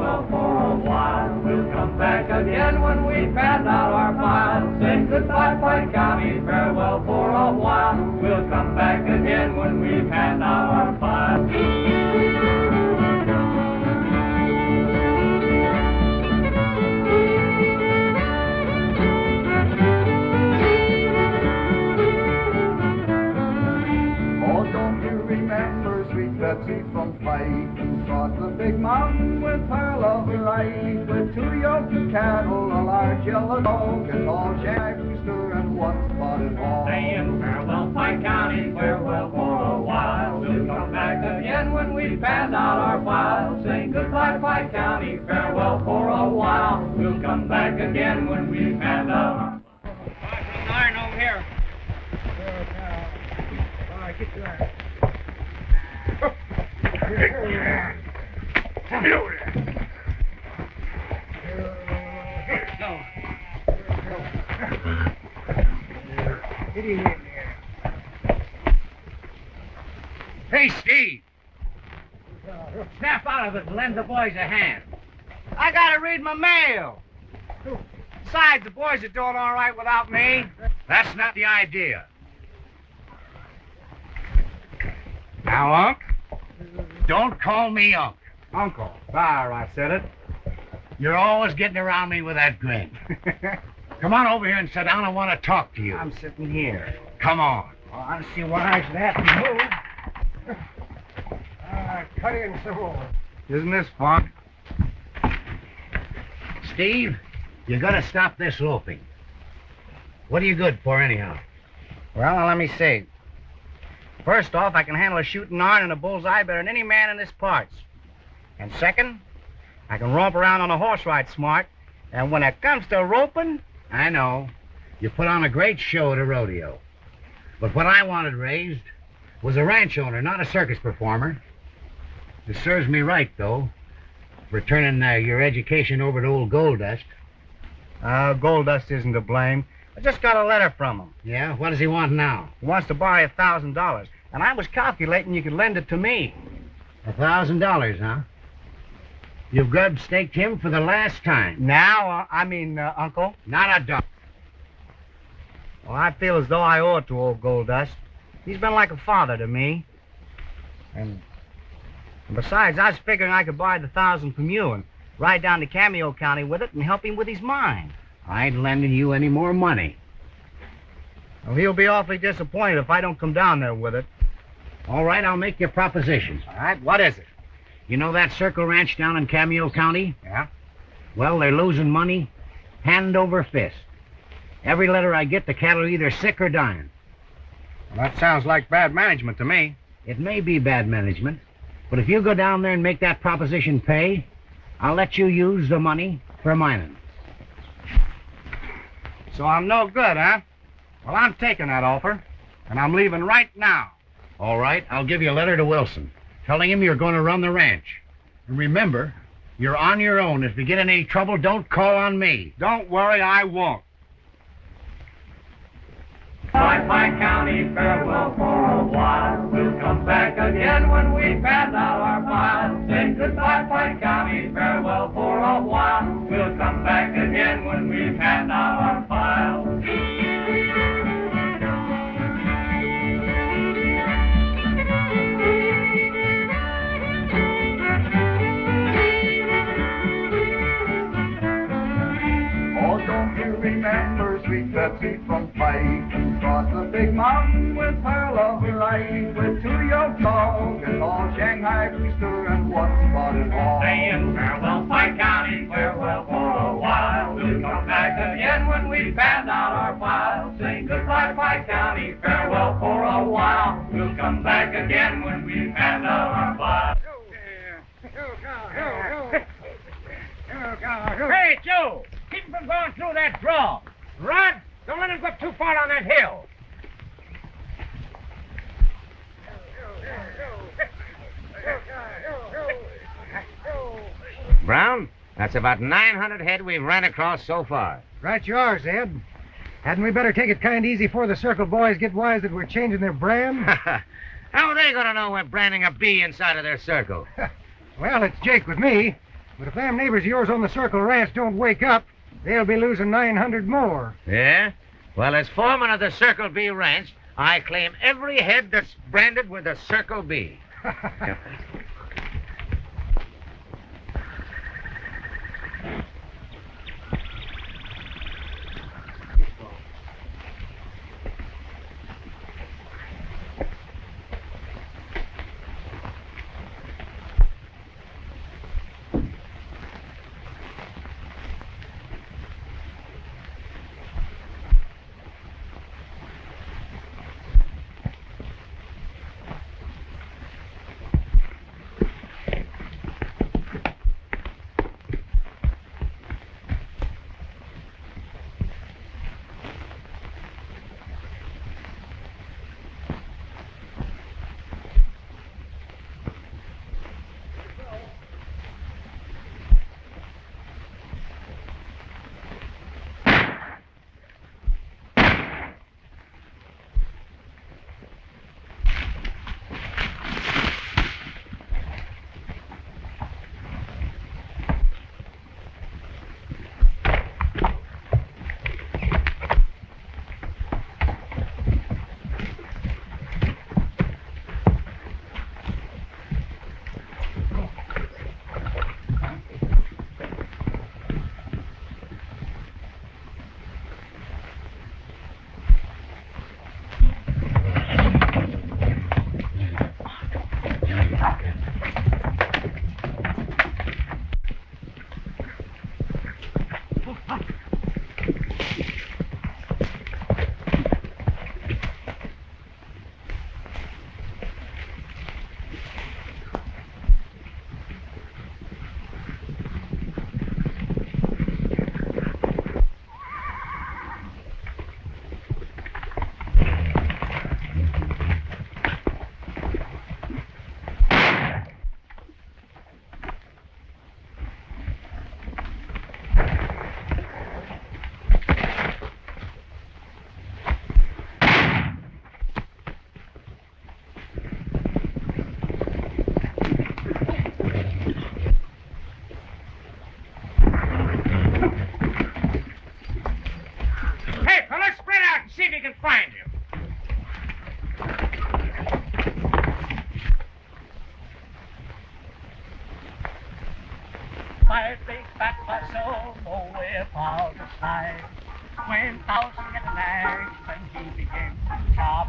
farewell for a while. We'll come back again when we've had out our files. Say goodbye, Pike County, farewell for a while. We'll come back again when we've had out our files. Betsy from Pike, who crossed the big mountain with her lover Ike, with 2 yokes of cattle, a large yellow dog, a tall shag rooster, and 1 spotted hog. Saying farewell, Pike County, farewell for a while. We'll come back again when we've panned out our files. Saying goodbye, Pike County, farewell for a while. We'll come back again when we've panned out our files. Iron over here. All right, get your iron. Hey, Steve! Snap out of it and lend the boys a hand. I gotta read my mail. Besides, the boys are doing all right without me. That's not the idea. Now, Unc, don't call me Unc. Uncle. There, I said it. You're always getting around me with that grin. Come on over here and sit down. I want to talk to you. I'm sitting here. Come on. Well, I don't see why I should have to move. Cut in some more. Isn't this fun? Steve, you gotta stop this loping. What are you good for, anyhow? Well, now, let me see. First off, I can handle a shooting iron and a bullseye better than any man in this parts. And second, I can romp around on a horse ride smart. And when it comes to roping... I know. You put on a great show at a rodeo. But what I wanted raised was a ranch owner, not a circus performer. It serves me right, though, returning your education over to old Gold Dust. Gold Dust isn't to blame. I just got a letter from him. Yeah? What does he want now? He wants to borrow $1,000. And I was calculating you could lend it to me. $1,000, huh? You've grub-staked him for the last time. Now, Uncle. Not a dog. Well, I feel as though I owe it to old Gold Dust. He's been like a father to me. And besides, I was figuring I could buy the 1,000 from you and ride down to Cameo County with it and help him with his mine. I ain't lending you any more money. Well, he'll be awfully disappointed if I don't come down there with it. All right, I'll make your proposition. All right, what is it? You know that Circle Ranch down in Cameo County? Yeah? Well, they're losing money hand over fist. Every letter I get, the cattle are either sick or dying. Well, that sounds like bad management to me. It may be bad management, but if you go down there and make that proposition pay, I'll let you use the money for mining. So I'm no good, huh? Well, I'm taking that offer, and I'm leaving right now. All right, I'll give you a letter to Wilson, telling him you're going to run the ranch. And remember, you're on your own. If you get in any trouble, don't call on me. Don't worry, I won't. Bye, Pike County, farewell for a while. We'll come back again when we've passed out our files. Say goodbye, Pike County, farewell for a while. We'll come back again when we've passed out our files. Oh, don't you remember sweet Betsy from Pike, who crossed the big mountain with her lover Ike, with 2 yoked dogs, a tall Shanghai rooster, and 1 spotted hog. Saying farewell, Pike County, farewell for a while. We'll come back again when we've passed out our files. Saying goodbye, Pike County, farewell for a while. We'll come back again when we've passed out our files. Hey, Joe! Keep him from going through that draw. Rod, don't let him go up too far down that hill. Brown, that's about 900 head we've ran across so far. Right you are, Ed. Hadn't we better take it kind of easy before the Circle boys get wise that we're changing their brand? How are they going to know we're branding a bee inside of their circle? Well, it's Jake with me. But if them neighbors of yours on the Circle Ranch don't wake up, they'll be losing 900 more. Yeah? Well, as foreman of the Circle B Ranch, I claim every head that's branded with a Circle B. My big fat muscle, no way about the size. When thousand get an axe, then he begins to chop.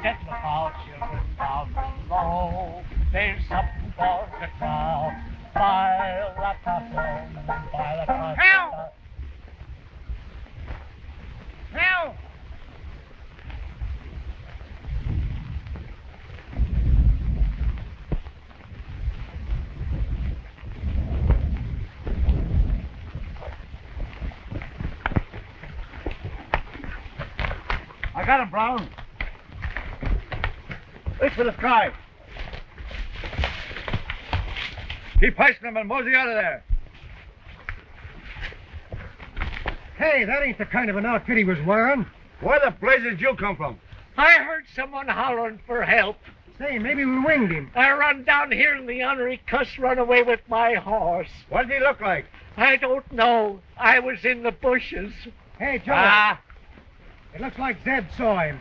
Just look out, children, down below. There's something for the crowd. By the platform, by the platform. Help! Help! I got him, Brown. Reach for the sky. Keep hoisting him and mosey out of there. Hey, that ain't the kind of an outfit he was wearing. Where the blazes did you come from? I heard someone hollering for help. Say, maybe we winged him. I run down here and the ornery cuss run away with my horse. What did he look like? I don't know. I was in the bushes. Hey, Joe. It looks like Zeb saw him.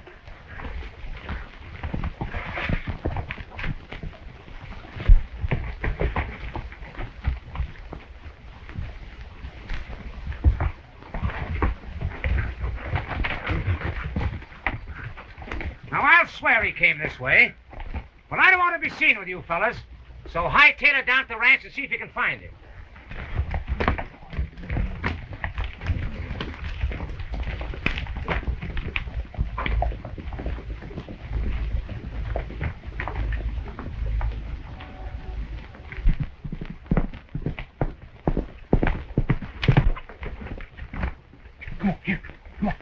Now, I'll swear he came this way. But I don't want to be seen with you fellas. So hightail it down to the ranch and see if you can find him. Come on, here. Come on.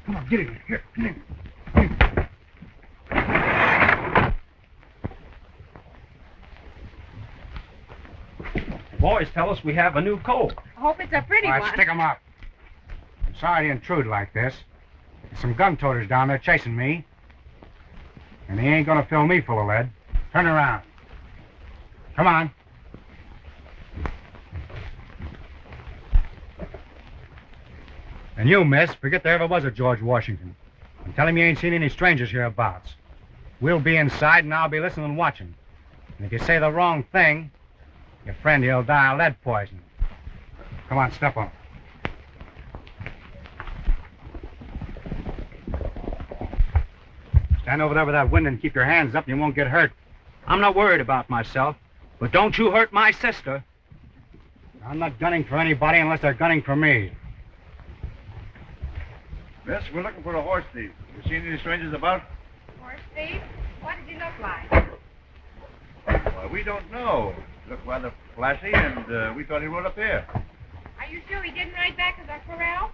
Come on, get in here. Here, come in. Boys tell us we have a new colt. I hope it's a pretty All right, one. stick 'em up. I'm sorry to intrude like this. There's some gun toters down there chasing me. And they ain't gonna fill me full of lead. Turn around. Come on. And you, miss, forget there ever was a George Washington. And tell him you ain't seen any strangers hereabouts. We'll be inside, and I'll be listening and watching. And if you say the wrong thing, your friend, he'll die of lead poisoning. Come on, step on it. Stand over there with that window and keep your hands up and you won't get hurt. I'm not worried about myself, but don't you hurt my sister. I'm not gunning for anybody unless they're gunning for me. Miss, we're looking for a horse thief. You seen any strangers about? Horse thief? What does he look like? Why, we don't know. Looked rather flashy, and we thought he rode up here. Are you sure he didn't ride back to the corral?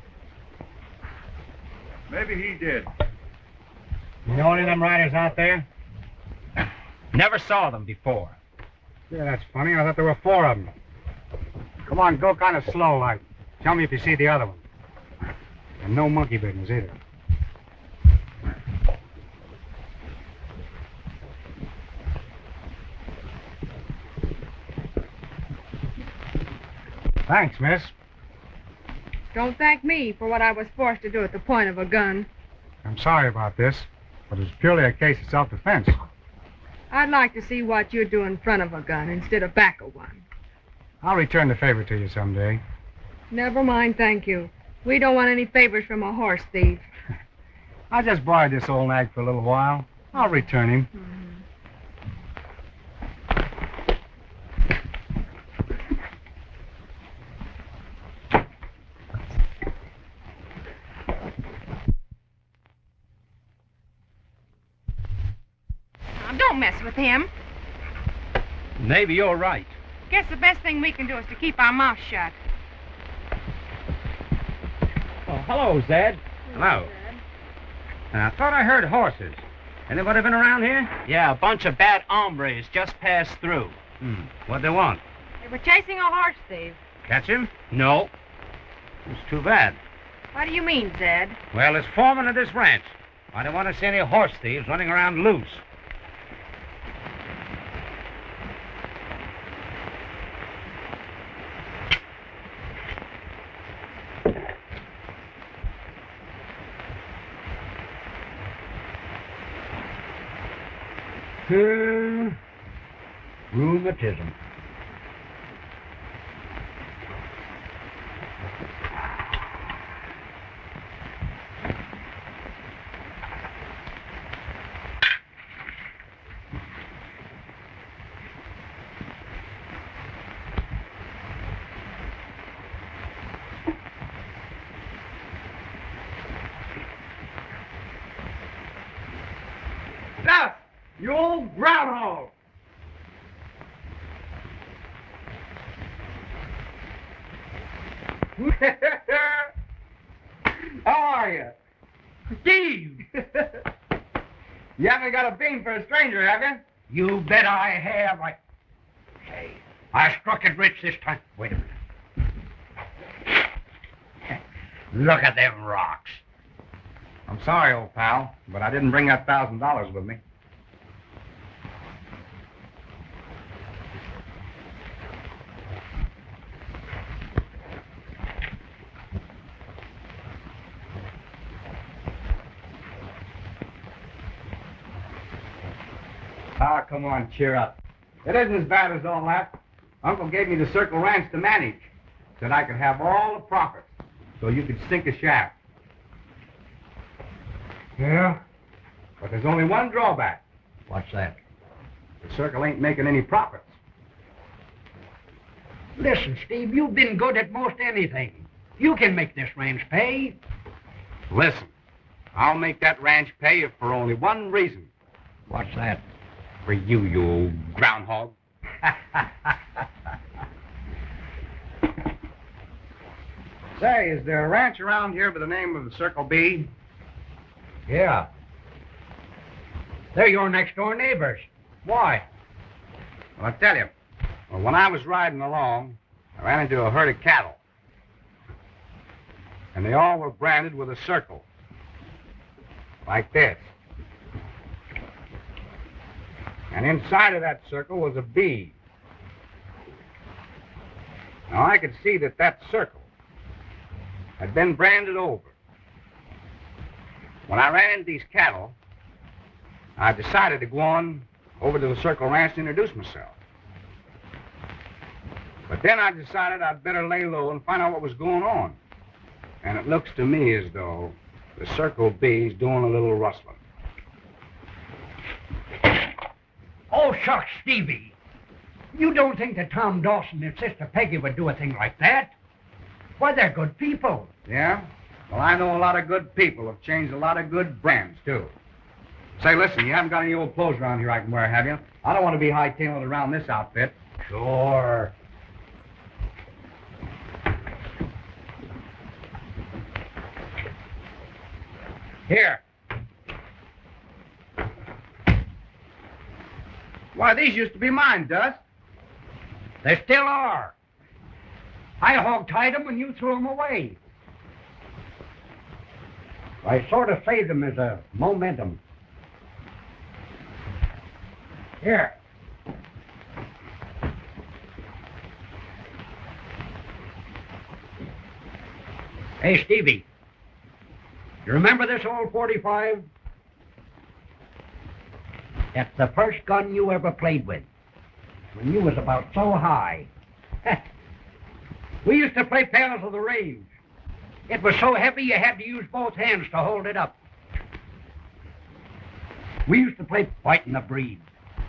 Maybe he did. You know any of them riders out there? Never saw them before. Yeah, that's funny. I thought there were 4 of them. Come on, go kind of slow, like. Tell me if you see the other one. And no monkey business, either. Thanks, miss. Don't thank me for what I was forced to do at the point of a gun. I'm sorry about this, but it's purely a case of self-defense. I'd like to see what you do in front of a gun instead of back of one. I'll return the favor to you someday. Never mind, thank you. We don't want any favors from a horse thief. I just borrowed this old nag for a little while. I'll return him. Now, don't mess with him. Maybe you're right. Guess the best thing we can do is to keep our mouths shut. Oh, hello, Zed. Hello. I thought I heard horses. Anybody been around here? Yeah, a bunch of bad hombres just passed through. What'd they want? They were chasing a horse thief. Catch him? No. It's too bad. What do you mean, Zed? Well, as foreman of this ranch, I don't want to see any horse thieves running around loose. Rheumatism. Stop! You old groundhog! How are you? Steve! You haven't got a bean for a stranger, have you? You bet I have. Hey, I struck it rich this time. Wait a minute. Look at them rocks. I'm sorry, old pal, but I didn't bring that $1,000 with me. Ah, come on, cheer up. It isn't as bad as all that. Uncle gave me the Circle Ranch to manage. Said I could have all the profits, so you could sink a shaft. Yeah? But there's only one drawback. What's that? The Circle ain't making any profits. Listen, Steve, you've been good at most anything. You can make this ranch pay. Listen, I'll make that ranch pay if for only one reason. What's that? For you, you old groundhog. Say, is there a ranch around here by the name of the Circle B? Yeah. They're your next-door neighbors. Why? Well, I'll tell you. Well, when I was riding along, I ran into a herd of cattle. And they all were branded with a circle. Like this. And inside of that circle was a bee. Now, I could see that that circle I'd been branded over. When I ran into these cattle, I decided to go on over to the Circle Ranch to introduce myself. But then I decided I'd better lay low and find out what was going on. And it looks to me as though the Circle B's doing a little rustling. Oh, shucks, Stevie. You don't think that Tom Dawson and Sister Peggy would do a thing like that? Why, they're good people. Yeah? Well, I know a lot of good people have changed a lot of good brands, too. Say, listen, you haven't got any old clothes around here I can wear, have you? I don't want to be hightailing around this outfit. Sure. Here. Why, these used to be mine, Dust. They still are. I hog-tied them and you threw them away. I sort of saved them as a momentum. Here. Hey, Stevie. You remember this old 45? That's the first gun you ever played with. When you was about so high. We used to play Pals of the Range. It was so heavy you had to use both hands to hold it up. We used to play Fighting the Breed.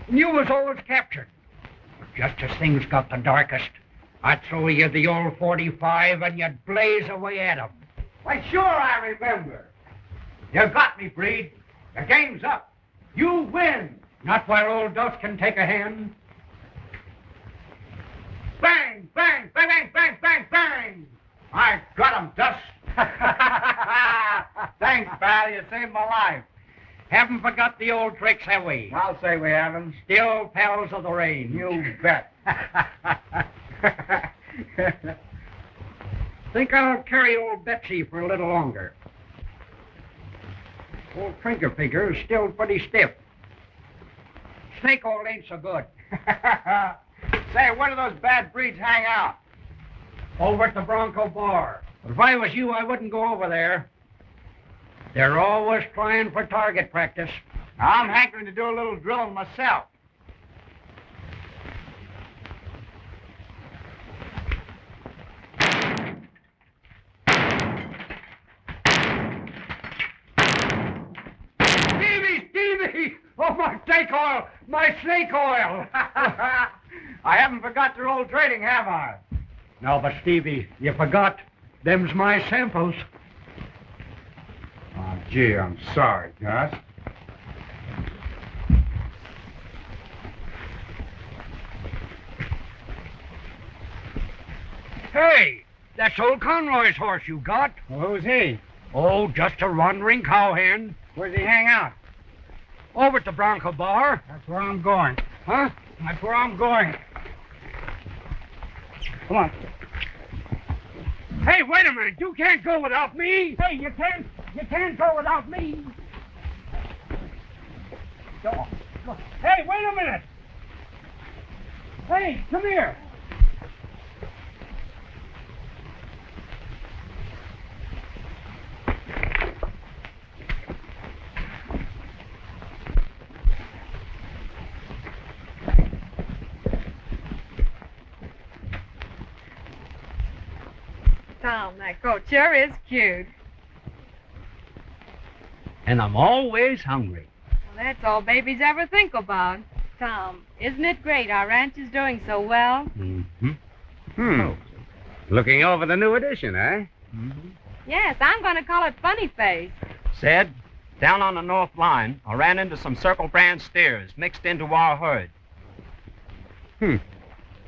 And you was always captured. But just as things got the darkest, I'd throw you the old 45 and you'd blaze away at 'em. Why, sure I remember. You got me, Breed. The game's up. You win. Not while old Dust can take a hand. Bang, bang, bang, bang, bang, bang, bang. I got him, Dust. Thanks, pal. You saved my life. Haven't forgot the old tricks, have we? I'll say we haven't. Still pals of the range. You bet. Think I'll carry old Betsy for a little longer. Old Trinker figure is still pretty stiff. Snake oil ain't so good. Say, where do those bad breeds hang out? Over at the Bronco Bar. But if I was you, I wouldn't go over there. They're always trying for target practice. I'm hankering to do a little drilling myself. Stevie! Oh, my snake oil! My snake oil! I haven't forgot your old trading, have I? No, but Stevie, you forgot. Them's my samples. Oh, gee, I'm sorry, Gus. Hey, that's old Conroy's horse you got. Well, who's he? Oh, just a wandering cowhand. Where's he hang out? Over at the Bronco Bar. That's where I'm going. Huh? That's where I'm going. Come on. Hey, wait a minute. You can't go without me. Hey, you can't go without me. Go. Hey, wait a minute. Hey, come here. Tom, that coat sure is cute. And I'm always hungry. Well, that's all babies ever think about. Tom, isn't it great our ranch is doing so well? Mm-hmm. Looking over the new edition, eh? Mm-hmm. Yes, I'm going to call it Funny Face. Said, down on the north line, I ran into some Circle brand steers mixed into our herd.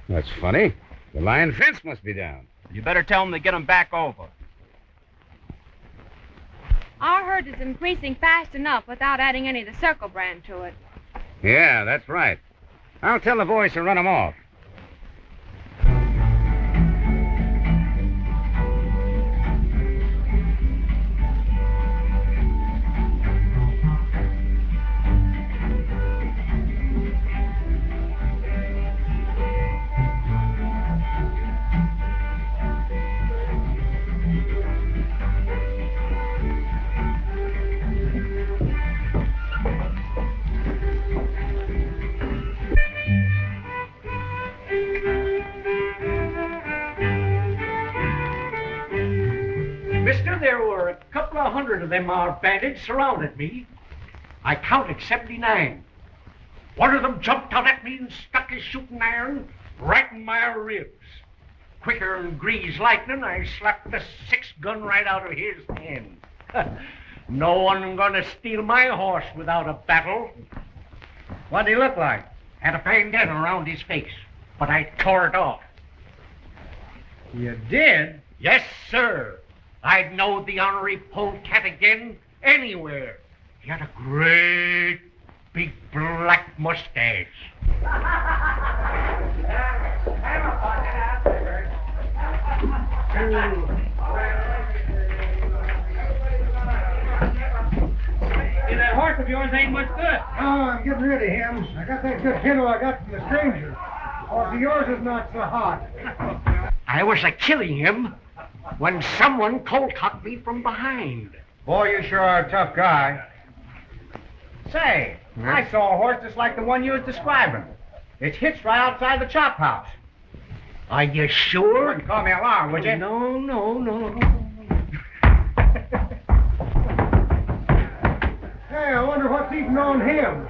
That's funny. The line fence must be down. You better tell them to get them back over. Our herd is increasing fast enough without adding any of the Circle brand to it. Yeah, that's right. I'll tell the boys to run them off. Sir, there were a couple of hundred of them bandits surrounded me. I counted 79. One of them jumped out at me and stuck his shooting iron right in my ribs. Quicker than greased lightning, I slapped the 6-gun right out of his hand. No one gonna steal my horse without a battle. What'd he look like? Had a bandana around his face, but I tore it off. You did? Yes, sir. I'd know the ornery polecat again anywhere. He had a great big black mustache. That horse of yours ain't much good. Oh, I'm getting rid of him. I got that good kennel I got from the stranger. Horse of yours is not so hot. I was killing him when someone cold-cocked me from behind. Boy, you sure are a tough guy. Say, I saw a horse just like the one you was describing. It's hitched right outside the chop house. Are you sure? You wouldn't call me alarm, would you? No. Hey, I wonder what's eating on him.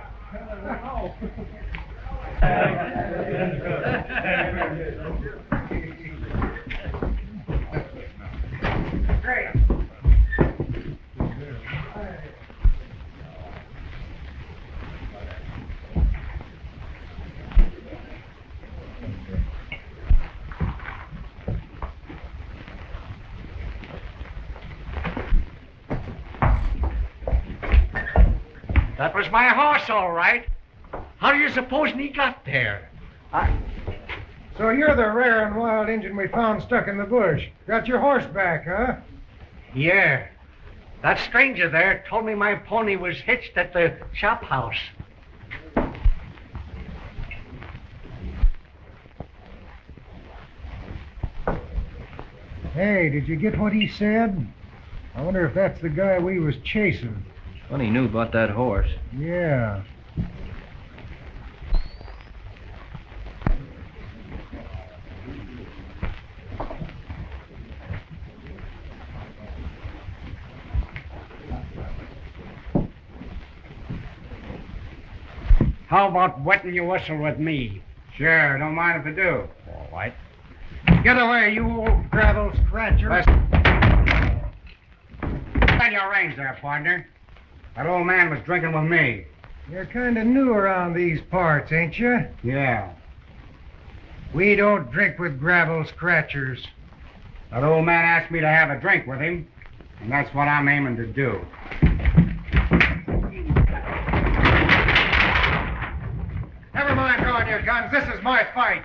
That was my horse, all right. How do you suppose he got there? So you're the rare and wild Injun we found stuck in the bush. Got your horse back, huh? Yeah. That stranger there told me my pony was hitched at the chop house. Hey, did you get what he said? I wonder if that's the guy we was chasing. Well, he knew about that horse. Yeah. How about wetting your whistle with me? Sure, don't mind if I do. All right. Get away, you old gravel scratcher. Stand your reins there, partner. That old man was drinking with me. You're kind of new around these parts, ain't you? Yeah. We don't drink with gravel scratchers. That old man asked me to have a drink with him, and that's what I'm aiming to do. Never mind drawing your guns. This is my fight.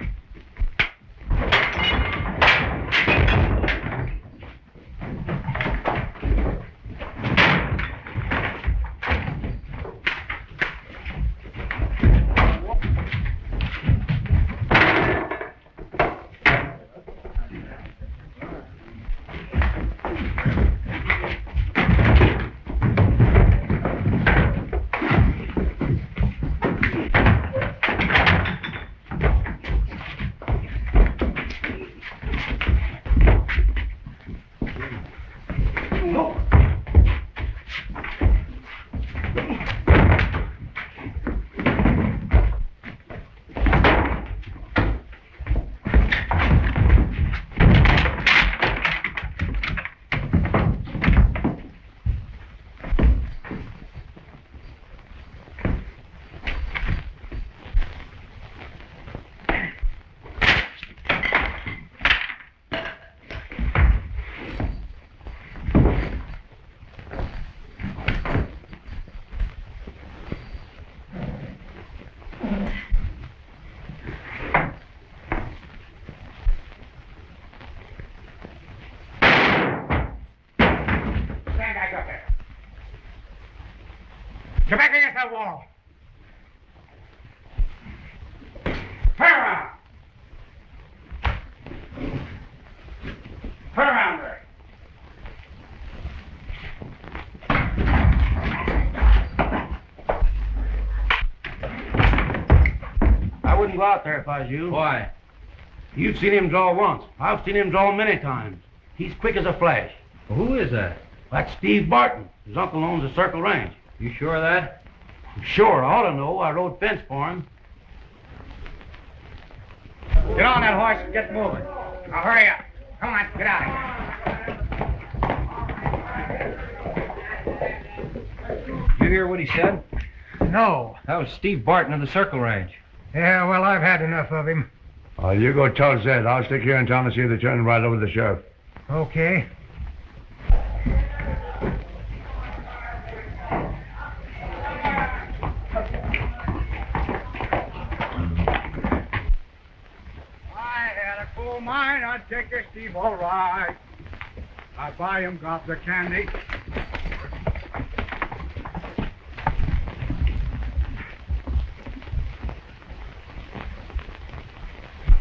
Get back against that wall. Turn around. Turn around there. I wouldn't go out there if I was you. Why? You've seen him draw once. I've seen him draw many times. He's quick as a flash. Well, who is that? That's Steve Barton. His uncle owns a Circle Ranch. You sure of that? Sure, I ought to know. I rode fence for him. Get on that horse and get moving. Now hurry up. Come on, get out of here. You hear what he said? No. That was Steve Barton of the Circle Ranch. Yeah, well, I've had enough of him. You go tell Zed. I'll stick here in town to see the turn right over the sheriff. Okay. I had a coal mine, I'd take a Steve all right. I'd buy him gobs of candy.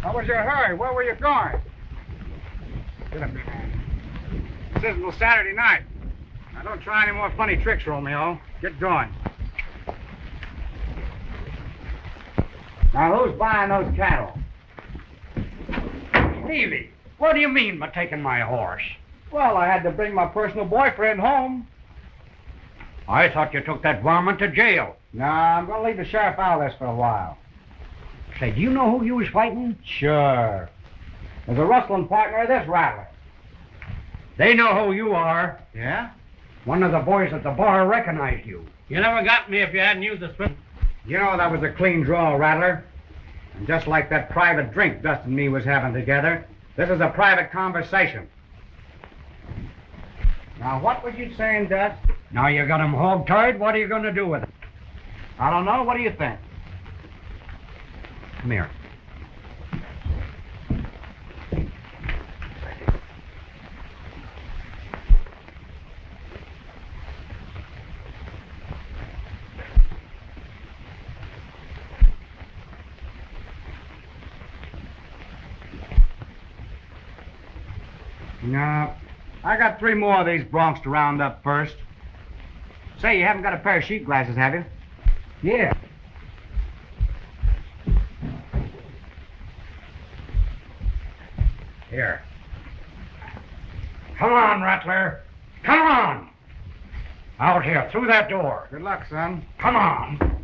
What was your hurry? Where were you going? Get up, man. This isn't till Saturday night. Now, don't try any more funny tricks, Romeo. Get going. Now, who's buying those cattle? Stevie, what do you mean by taking my horse? Well, I had to bring my personal boyfriend home. I thought you took that varmint to jail. Nah, I'm gonna leave the sheriff out of this for a while. Say, do you know who you was fighting? Sure. There's a rustling partner of this rattler. They know who you are. Yeah? One of the boys at the bar recognized you. You never got me if you hadn't used the swim. You know that was a clean draw, Rattler. And just like that private drink Dust and me was having together, this is a private conversation. Now, what was you saying, Dust? Now you got him hog-tied, what are you going to do with him? I don't know. What do you think? Come here. No. I got 3 more of these broncs to round up first. Say, you haven't got a pair of sheep glasses, have you? Yeah. Here. Come on, Rattler. Come on. Out here, through that door. Good luck, son. Come on.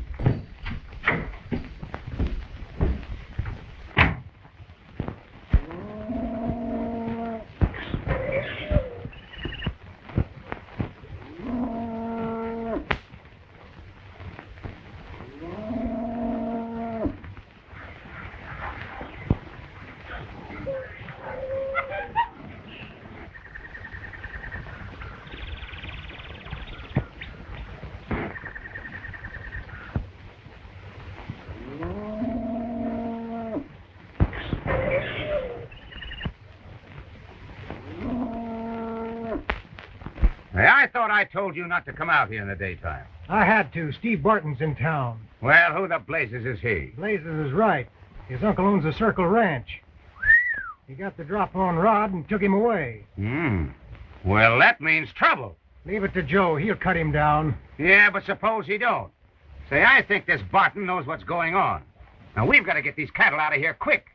Hey, I thought I told you not to come out here in the daytime. I had to. Steve Barton's in town. Well, who the blazes is he? Blazes is right. His uncle owns a Circle Ranch. He got the drop on Rod and took him away. Well, that means trouble. Leave it to Joe. He'll cut him down. Yeah, but suppose he don't. Say, I think this Barton knows what's going on. Now, we've got to get these cattle out of here quick.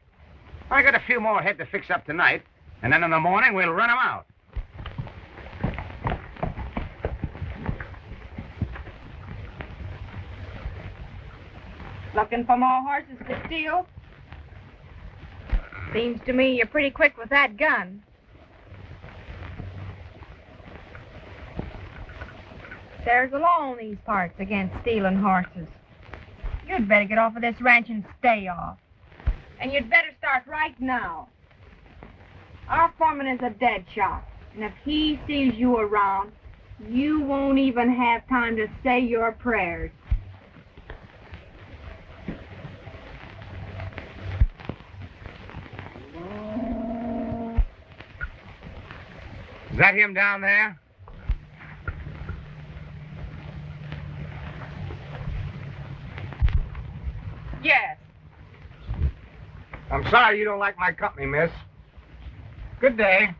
I got a few more head to fix up tonight, and then in the morning we'll run them out. Looking for more horses to steal? Seems to me you're pretty quick with that gun. There's a law in these parts against stealing horses. You'd better get off of this ranch and stay off. And you'd better start right now. Our foreman is a dead shot. And if he sees you around, you won't even have time to say your prayers. Is that him down there? Yes. I'm sorry you don't like my company, miss. Good day.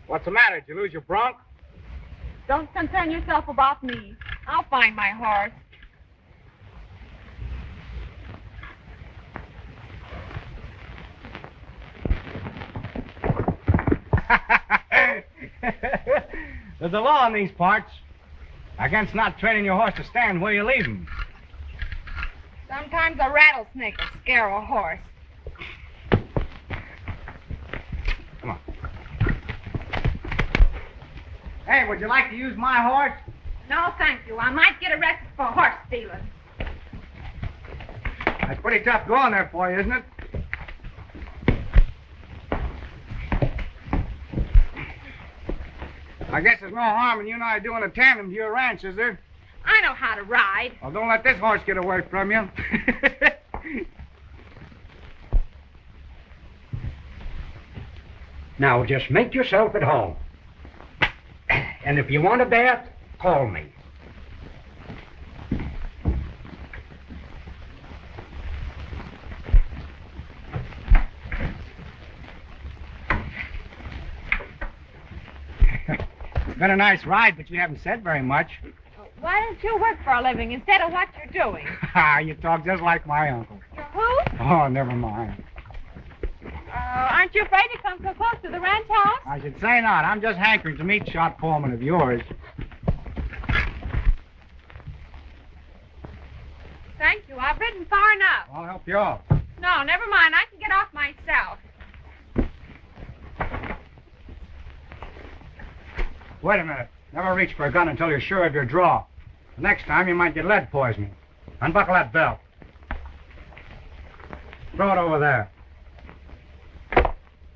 What's the matter? Did you lose your bronc? Don't concern yourself about me. I'll find my horse. There's a law in these parts against not training your horse to stand where you leave him. Sometimes a rattlesnake will scare a horse. Come on. Hey, would you like to use my horse? No, thank you. I might get arrested for horse stealing. That's pretty tough going there for you, isn't it? I guess there's no harm in you and I doing a tandem to your ranch, is there? I know how to ride. Well, don't let this horse get away from you. Now, just make yourself at home. And if you want a bath, call me. It's been a nice ride, but you haven't said very much. Why don't you work for a living instead of what you're doing? You talk just like my uncle. Who? Oh, never mind. Aren't you afraid to come so close to the ranch house? I should say not. I'm just hankering to meet shot foreman of yours. Thank you. I've ridden far enough. I'll help you off. No, never mind. I can get off myself. Wait a minute. Never reach for a gun until you're sure of your draw. The next time you might get lead poisoning. Unbuckle that belt. Throw it over there.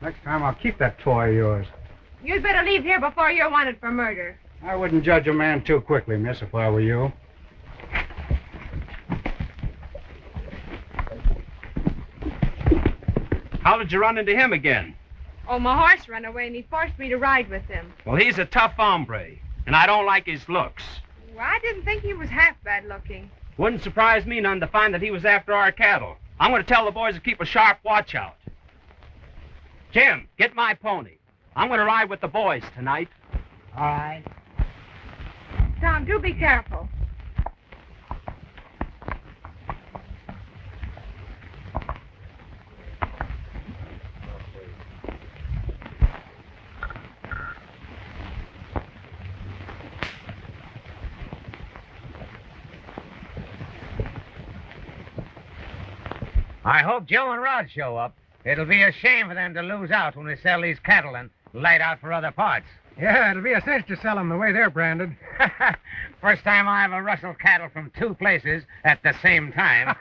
Next time I'll keep that toy of yours. You'd better leave here before you're wanted for murder. I wouldn't judge a man too quickly, miss, if I were you. How did you run into him again? Oh, my horse ran away and he forced me to ride with him. Well, he's a tough hombre, and I don't like his looks. Well, I didn't think he was half bad looking. Wouldn't surprise me none to find that he was after our cattle. I'm going to tell the boys to keep a sharp watch out. Jim, get my pony. I'm going to ride with the boys tonight. All right. Tom, do be careful. I hope Joe and Rod show up. It'll be a shame for them to lose out when we sell these cattle and light out for other parts. Yeah, it'll be a cinch to sell them the way they're branded. First time I ever rustled cattle from two places at the same time.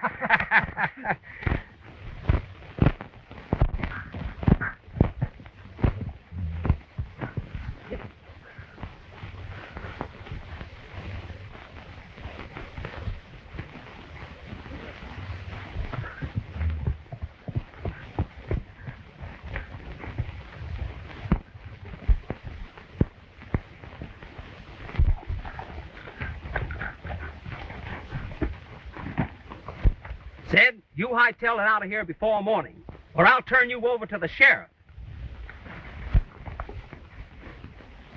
Sid, you hightail it out of here before morning, or I'll turn you over to the sheriff.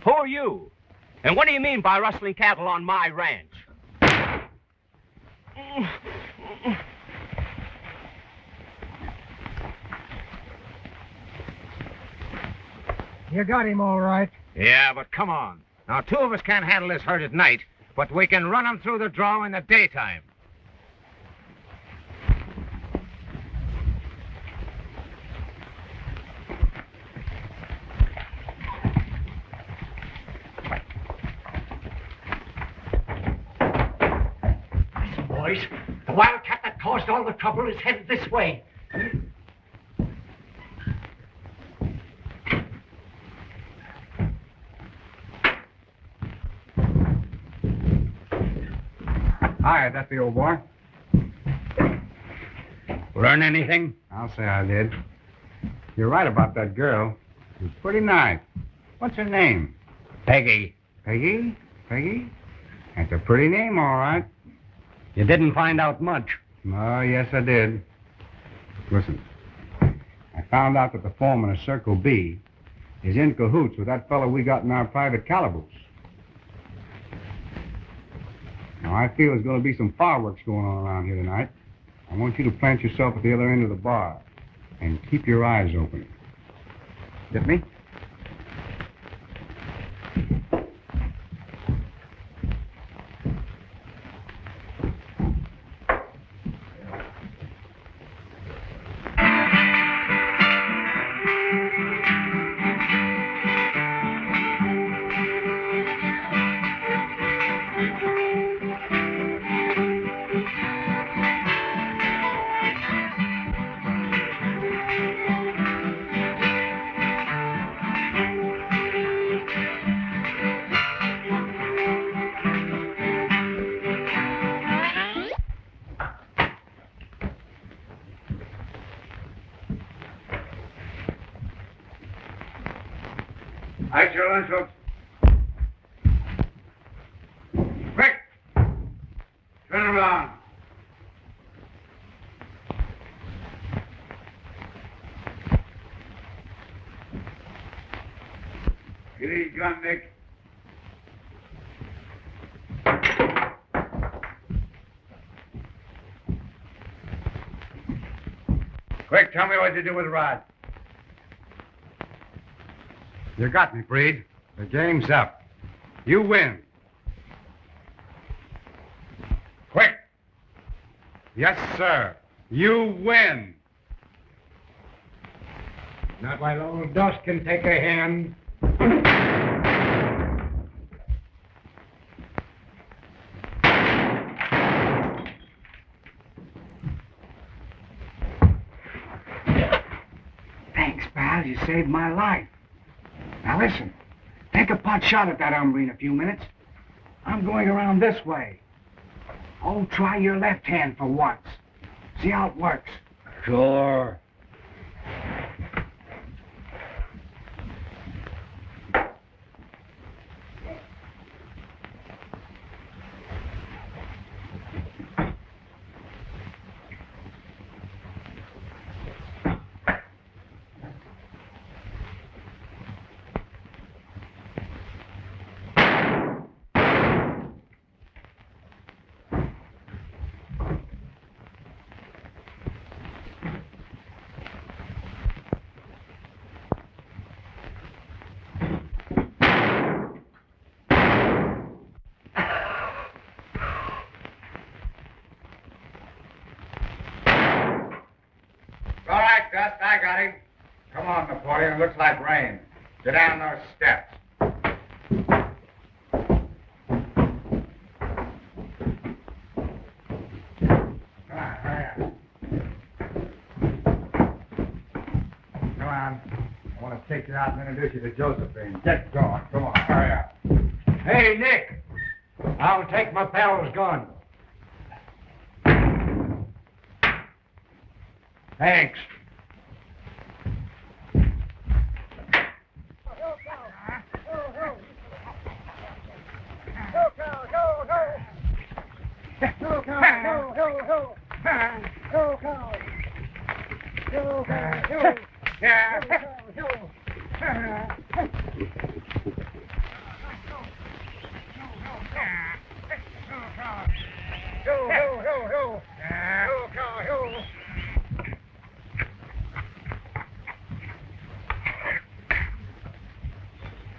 Who are you? And what do you mean by rustling cattle on my ranch? You got him all right. Yeah, but come on. Now, two of us can't handle this herd at night, but we can run them through the draw in the daytime. Boys, the wildcat that caused all the trouble is headed this way. Hi, that's the old boy. Learn anything? I'll say I did. You're right about that girl. She's pretty nice. What's her name? Peggy. Peggy? Peggy? That's a pretty name, all right. You didn't find out much. Oh, yes, I did. Listen, I found out that the foreman of Circle B is in cahoots with that fellow we got in our private calaboose. Now, I feel there's going to be some fireworks going on around here tonight. I want you to plant yourself at the other end of the bar and keep your eyes open. Get me? All right, your lunch, folks. Quick! Turn around. Get his gun, Nick. Quick, tell me what you do with Rod. You got me, Breed. The game's up. You win. Quick! Yes, sir. You win. Not while old Dust can take a hand. Thanks, pal. You saved my life. Now listen, take a pot shot at that hombre in a few minutes. I'm going around this way. Oh, try your left hand for once. See how it works. Sure. All right, Dust, I got him. Come on, Napoleon. Looks like rain. Get down those steps. Come on, hurry up. Come on. I want to take you out and introduce you to Josephine. Get going. Come on, hurry up. Hey, Nick. I'll take my pal's gun. Thanks.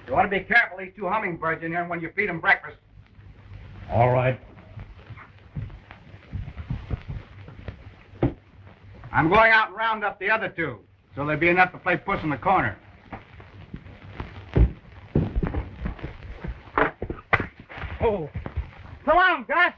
You want to be careful, these two hummingbirds in here when you feed them breakfast. All right. I'm going out and round up the other two, so there'll be enough to play puss in the corner. Oh. Come on, Gus.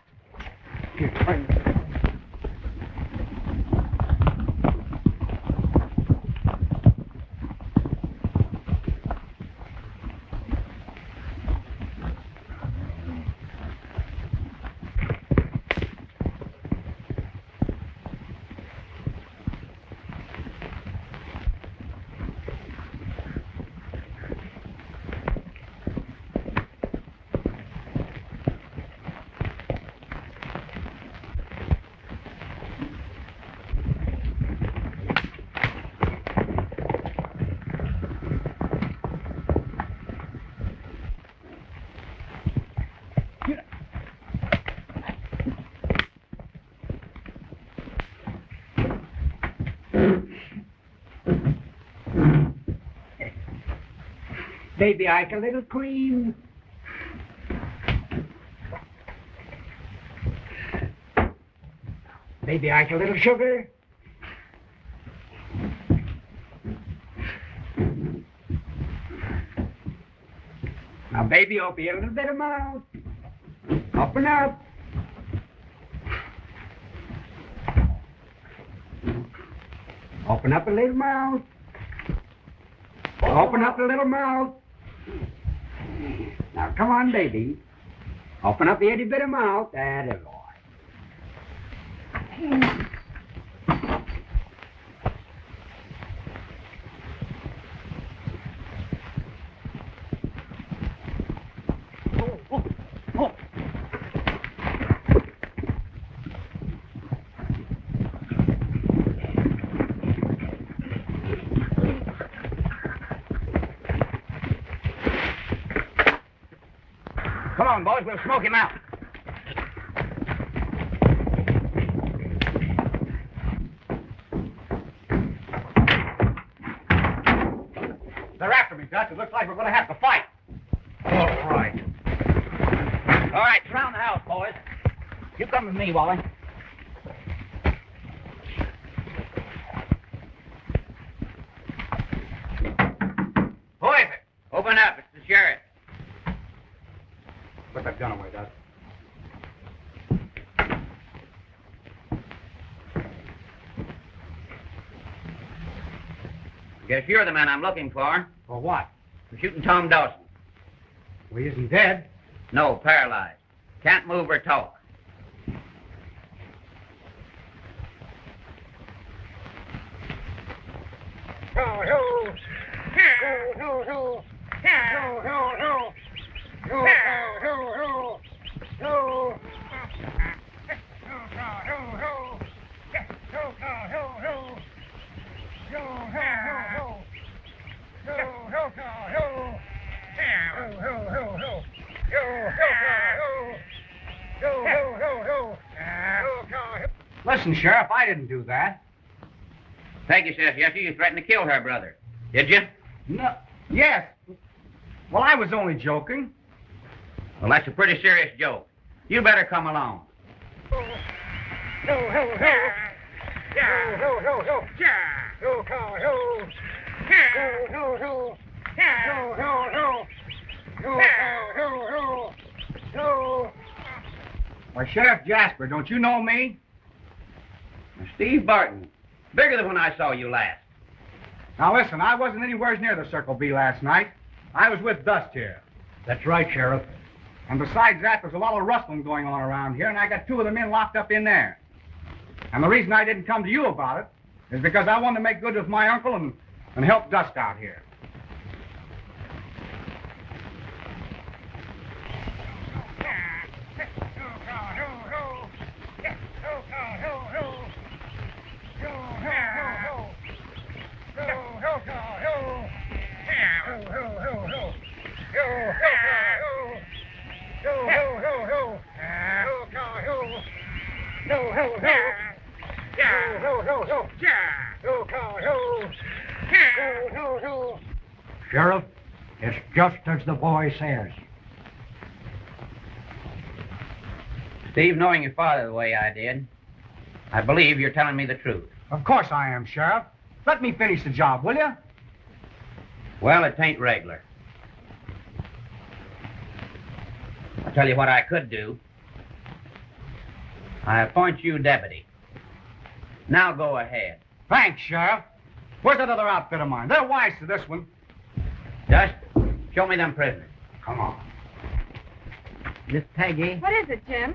Baby Ike a little cream. Baby Ike a little sugar. Now, baby, open your little bit of mouth. Open up. Open up a little mouth. Open up a little mouth. Now, come on, baby. Open up the itty bit of mouth. That is all. Come on, boys, we'll smoke him out. They're after me, Gus. It looks like we're going to have to fight. All right. All right, surround the house, boys. You come with me, Wally. Who is it? Open up. It's the sheriff. Put that gun away, Gus. Guess you're the man I'm looking for. For what? For shooting Tom Dawson. Well, he isn't dead. No, paralyzed. Can't move or talk. Listen, Sheriff, I didn't do that. Peggy says yes, you threatened to kill her brother. Did you? No. Yes. Well, I was only joking. Well, that's a pretty serious joke. You better come along. Why, Sheriff Jasper, don't you know me? Steve Barton. Bigger than when I saw you last. Now, listen, I wasn't anywhere near the Circle B last night. I was with Dust here. That's right, Sheriff. And besides that, there's a lot of rustling going on around here, and I got 2 of the men locked up in there. And the reason I didn't come to you about it is because I wanted to make good with my uncle and help Dust out here. Sheriff, it's just as the boy says. Steve, knowing your father the way I did, I believe you're telling me the truth. Of course I am, Sheriff. Let me finish the job, will you? Well, it ain't regular. I'll tell you what I could do. I appoint you deputy. Now go ahead. Thanks, Sheriff. Where's that other outfit of mine? They're wise to this one. Dust, show me them prisoners. Come on. Miss Peggy, What is it, Jim?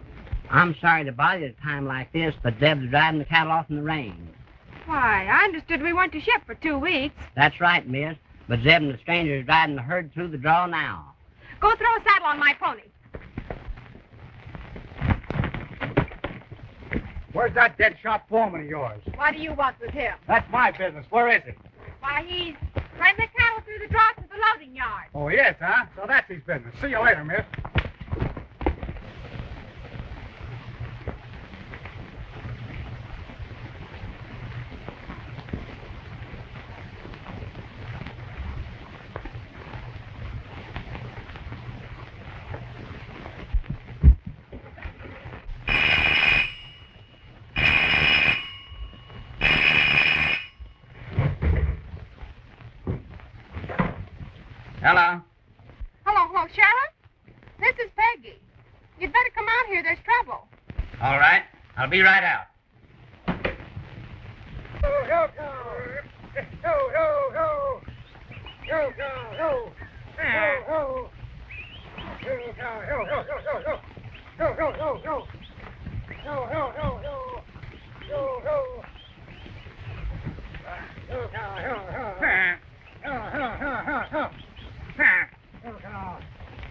I'm sorry to bother you at a time like this, but Deb's driving the cattle off in the rain. Why, I understood we went to ship for 2 weeks. That's right, miss. But Zeb and the stranger is driving the herd through the draw now. Go throw a saddle on my pony. Where's that dead shot foreman of yours? What do you want with him? That's my business. Where is he? Why, he's driving the cattle through the draw to the loading yard. Oh, he is, huh? So that's his business. See you later, miss. Hello. Hello, Sheriff? This is Peggy. You'd better come out here. There's trouble. All right. I'll be right out.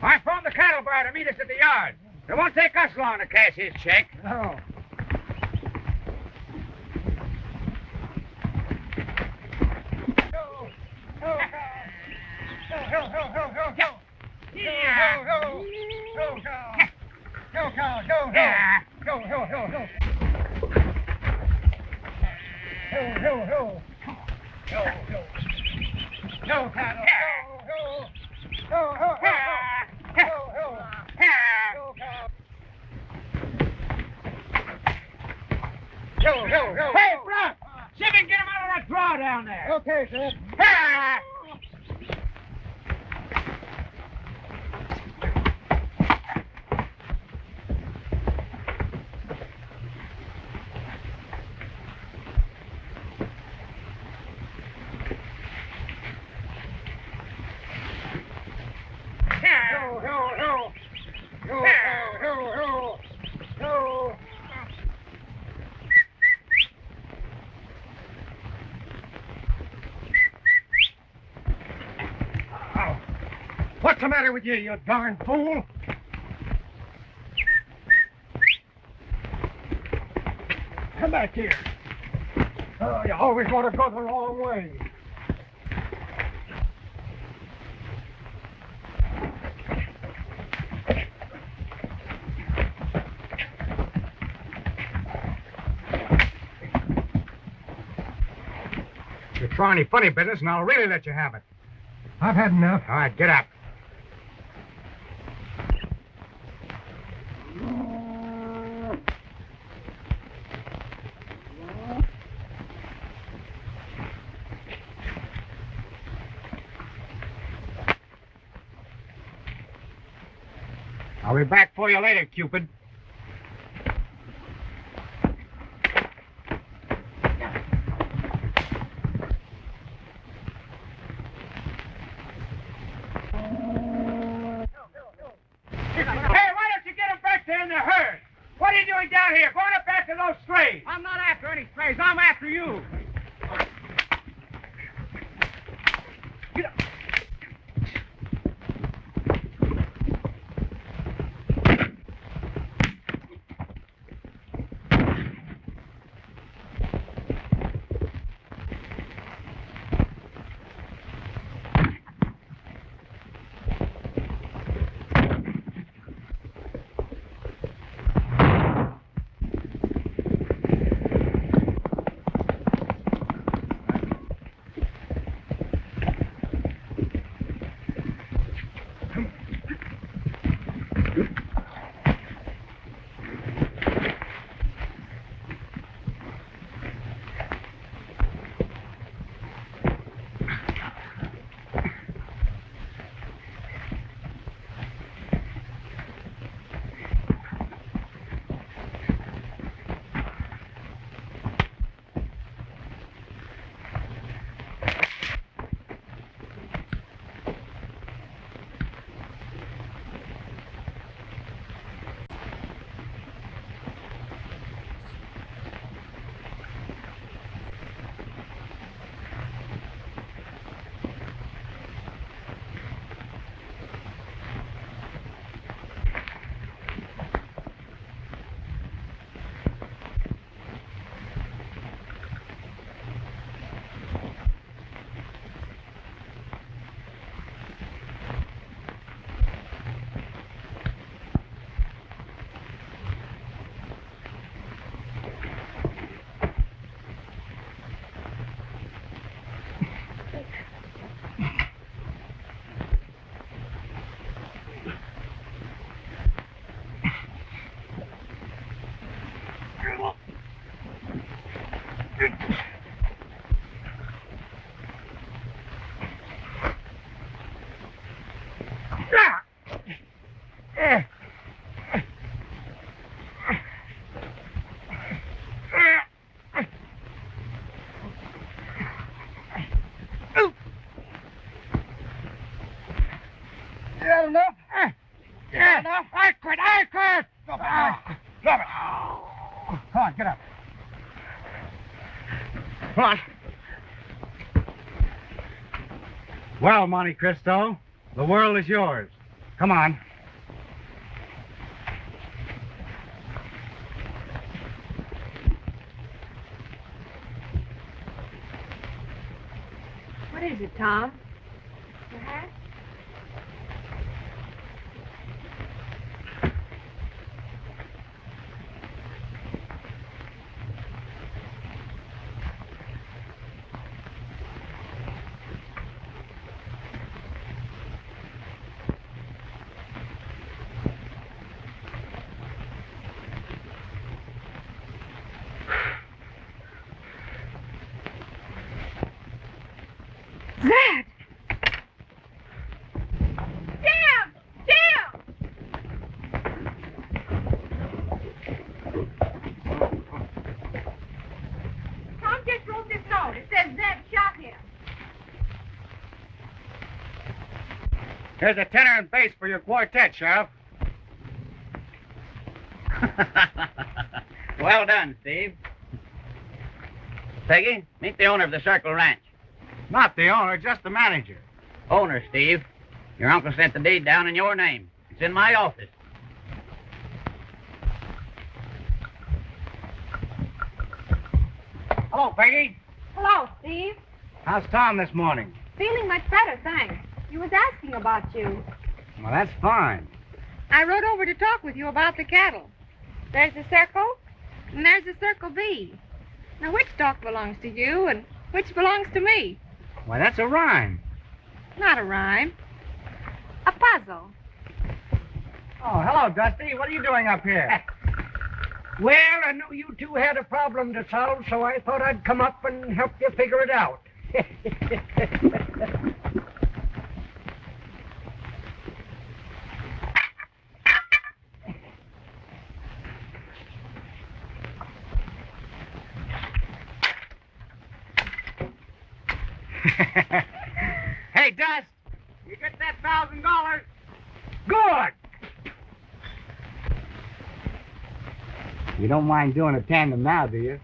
I phoned the cattle buyer to meet us at the yard. It won't take us long to cash his check. Oh. Hey, Frank! See if you can get him out of that draw down there. Okay, sir. What's the matter with you, you darn fool? Come back here. Oh, you always want to go the wrong way. If you try any funny business, and I'll really let you have it. I've had enough. All right, get up. I'll be back for you later, Cupid. Hey, why don't you get him back there in the herd? What are you doing down here? Going up after those strays. I'm not after any strays. I'm after you. I quit! Stop it! Come on, get up. Come on. Well, Monte Cristo, the world is yours. Come on. What is it, Tom? Your hat? Zed! Jim! Tom just wrote this note. It says Zed shot him. Here's a tenor and bass for your quartet, Sheriff. Well done, Steve. Peggy, meet the owner of the Circle Ranch. Not the owner, just the manager. Owner, Steve. Your uncle sent the deed down in your name. It's in my office. Hello, Peggy. Hello, Steve. How's Tom this morning? Feeling much better, thanks. He was asking about you. Well, that's fine. I rode over to talk with you about the cattle. There's the Circle, and there's the Circle B. Now, which stock belongs to you, and which belongs to me? Why, that's a rhyme. Not a rhyme. A puzzle. Oh, hello, Dusty. What are you doing up here? Well, I knew you two had a problem to solve, so I thought I'd come up and help you figure it out. Hey, Dust, you get that $1,000? Good! You don't mind doing a tandem now, do you?